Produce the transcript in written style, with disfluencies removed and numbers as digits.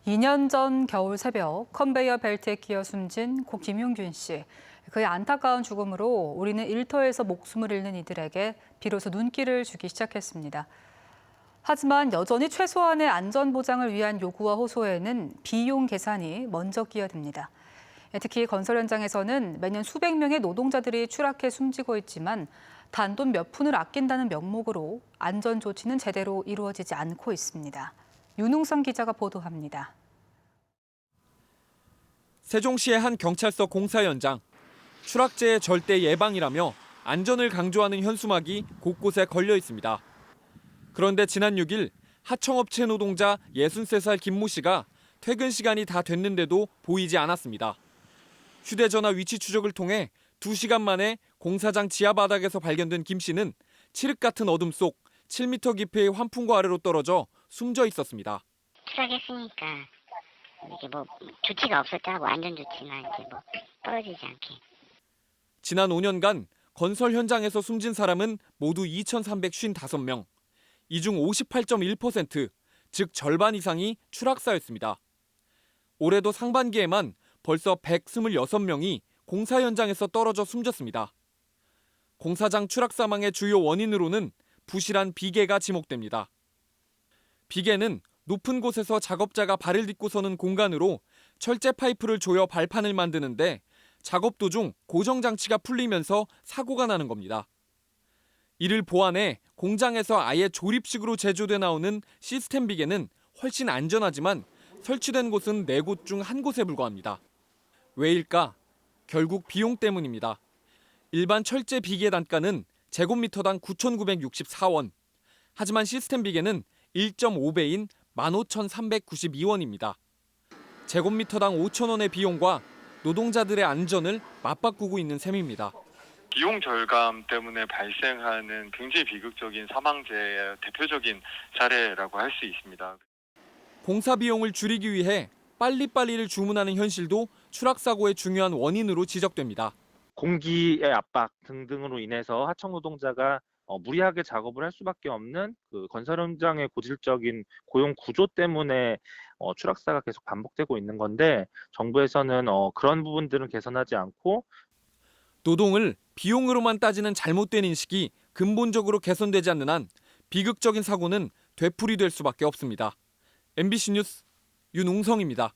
2년 전 겨울 새벽 컨베이어 벨트에 끼어 숨진 고 김용균 씨. 그의 안타까운 죽음으로 우리는 일터에서 목숨을 잃는 이들에게 비로소 눈길을 주기 시작했습니다. 하지만 여전히 최소한의 안전 보장을 위한 요구와 호소에는 비용 계산이 먼저 끼어듭니다. 특히 건설 현장에서는 매년 수백 명의 노동자들이 추락해 숨지고 있지만 단돈 몇 푼을 아낀다는 명목으로 안전 조치는 제대로 이루어지지 않고 있습니다. 윤웅선 기자가 보도합니다. 세종시의 한 경찰서 공사 현장. 추락재의 절대 예방이라며 안전을 강조하는 현수막이 곳곳에 걸려 있습니다. 그런데 지난 6일 하청업체 노동자 63살 김모 씨가 퇴근 시간이 다 됐는데도 보이지 않았습니다. 휴대전화 위치 추적을 통해 2시간 만에 공사장 지하 바닥에서 발견된 김 씨는 칠흑 같은 어둠 속 7m 깊이의 환풍구 아래로 떨어져 숨져 있었습니다. 추락했으니까 이게 뭐 조치가 없었다고 안전 조치나 이제 뭐 떨어지지 않게. 지난 5년간 건설 현장에서 숨진 사람은 모두 2,355명. 이 중 58.1%, 즉 절반 이상이 추락사였습니다. 올해도 상반기에만 벌써 126명이 공사 현장에서 떨어져 숨졌습니다. 공사장 추락 사망의 주요 원인으로는 부실한 비계가 지목됩니다. 비계는 높은 곳에서 작업자가 발을 딛고 서는 공간으로 철제 파이프를 조여 발판을 만드는데 작업 도중 고정 장치가 풀리면서 사고가 나는 겁니다. 이를 보완해 공장에서 아예 조립식으로 제조돼 나오는 시스템 비계는 훨씬 안전하지만 설치된 곳은 4곳 중 1곳에 불과합니다. 왜일까? 결국 비용 때문입니다. 일반 철제 비계 단가는 제곱미터당 9,964원. 하지만 시스템 비계는 1.5배인 15,392원입니다. 제곱미터당 5,000원의 비용과 노동자들의 안전을 맞바꾸고 있는 셈입니다. 비용 절감 때문에 발생하는 굉장히 비극적인 사망재의 대표적인 사례라고 할 수 있습니다. 공사 비용을 줄이기 위해 빨리빨리를 주문하는 현실도 추락 사고의 중요한 원인으로 지적됩니다. 공기의 압박 등등으로 인해서 하청 노동자가 무리하게 작업을 할 수밖에 없는 그 건설 현장의 고질적인 고용 구조 때문에 추락사가 계속 반복되고 있는 건데 정부에서는 그런 부분들은 개선하지 않고 노동을 비용으로만 따지는 잘못된 인식이 근본적으로 개선되지 않는 한 비극적인 사고는 되풀이될 수밖에 없습니다. MBC 뉴스 윤웅성입니다.